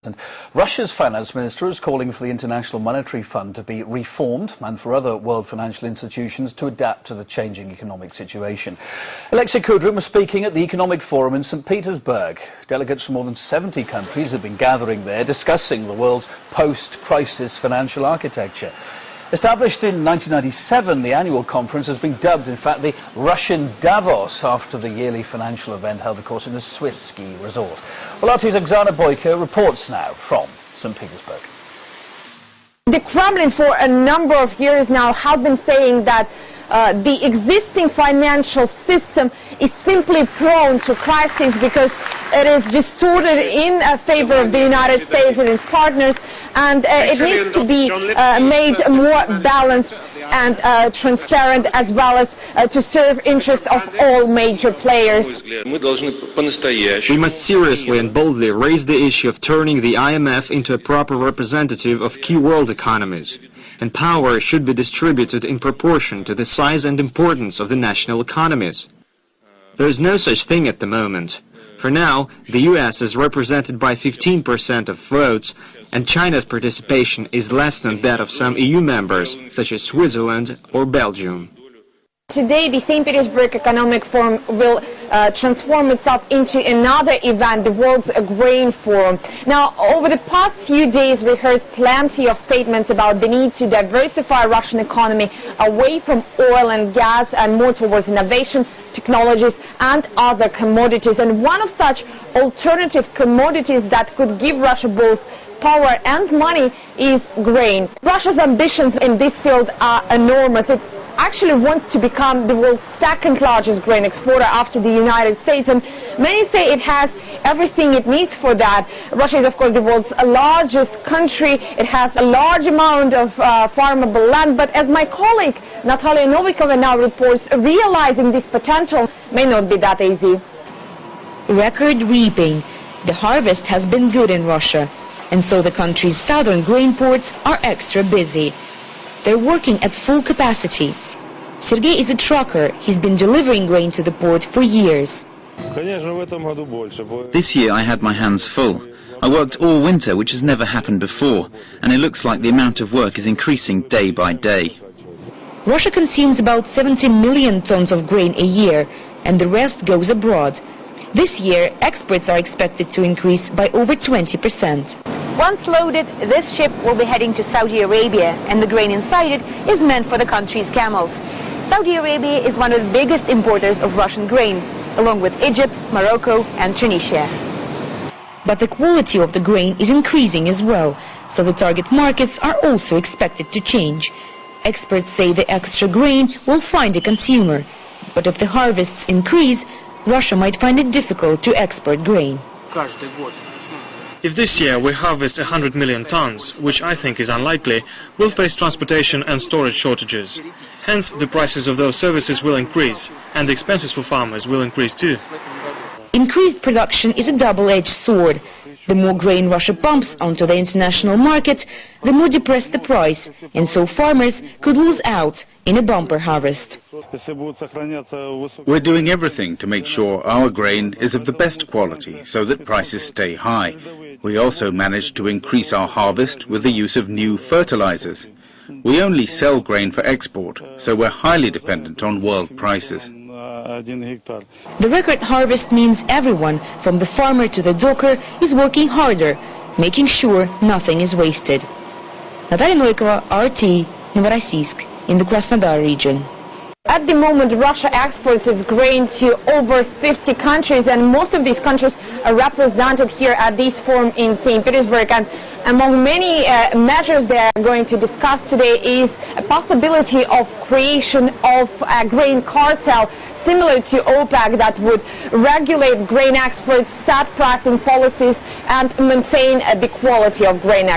And Russia's finance minister is calling for the International Monetary Fund to be reformed and for other world financial institutions to adapt to the changing economic situation. Alexei Kudrin was speaking at the Economic Forum in St. Petersburg. Delegates from more than 70 countries have been gathering there discussing the world's post-crisis financial architecture. Established in 1997, the annual conference has been dubbed, in fact, the Russian Davos, after the yearly financial event held, of course, in a Swiss ski resort. Well, RT's Oksana Boyko reports now from St. Petersburg. The Kremlin, for a number of years now, have been saying that the existing financial system is simply prone to crisis because it is distorted in favor of the United States and its partners, and it needs to be made more balanced and transparent, as well as to serve interests of all major players. We must seriously and boldly raise the issue of turning the IMF into a proper representative of key world economies. And power should be distributed in proportion to the size and importance of the national economies. There is no such thing at the moment. For now, the US is represented by 15% of votes, and China's participation is less than that of some EU members, such as Switzerland or Belgium. Today, the St. Petersburg Economic Forum will transform itself into another event, the World's Grain Forum. Now, over the past few days, we heard plenty of statements about the need to diversify Russian economy away from oil and gas and more towards innovation, technologies and other commodities. And one of such alternative commodities that could give Russia both power and money is grain. Russia's ambitions in this field are enormous. It actually wants to become the world's second largest grain exporter after the United States, and many say it has everything it needs for that. Russia is, of course, the world's largest country. It has a large amount of farmable land, but as my colleague Natalia Novikova now reports, realizing this potential may not be that easy. Record reaping. The harvest has been good in Russia, and so the country's southern grain ports are extra busy. They're working at full capacity. Sergei is a trucker. He's been delivering grain to the port for years. This year I had my hands full. I worked all winter, which has never happened before, and it looks like the amount of work is increasing day by day. Russia consumes about 70 million tons of grain a year, and the rest goes abroad. This year, exports are expected to increase by over 20%. Once loaded, this ship will be heading to Saudi Arabia, and the grain inside it is meant for the country's camels. Saudi Arabia is one of the biggest importers of Russian grain, along with Egypt, Morocco and Tunisia. But the quality of the grain is increasing as well, so the target markets are also expected to change. Experts say the extra grain will find a consumer, but if the harvests increase, Russia might find it difficult to export grain. If this year we harvest 100 million tons, which I think is unlikely, we'll face transportation and storage shortages. Hence, the prices of those services will increase, and the expenses for farmers will increase too. Increased production is a double-edged sword. The more grain Russia pumps onto the international market, the more depressed the price, and so farmers could lose out in a bumper harvest. We're doing everything to make sure our grain is of the best quality so that prices stay high. We also managed to increase our harvest with the use of new fertilizers. We only sell grain for export, so we're highly dependent on world prices. The record harvest means everyone, from the farmer to the docker, is working harder, making sure nothing is wasted. Natalia Novikova, RT, Novorossiysk, in the Krasnodar region. At the moment, Russia exports its grain to over 50 countries, and most of these countries are represented here at this forum in St. Petersburg. And among many measures they are going to discuss today is a possibility of creation of a grain cartel similar to OPEC that would regulate grain exports, set pricing policies, and maintain the quality of grain exports.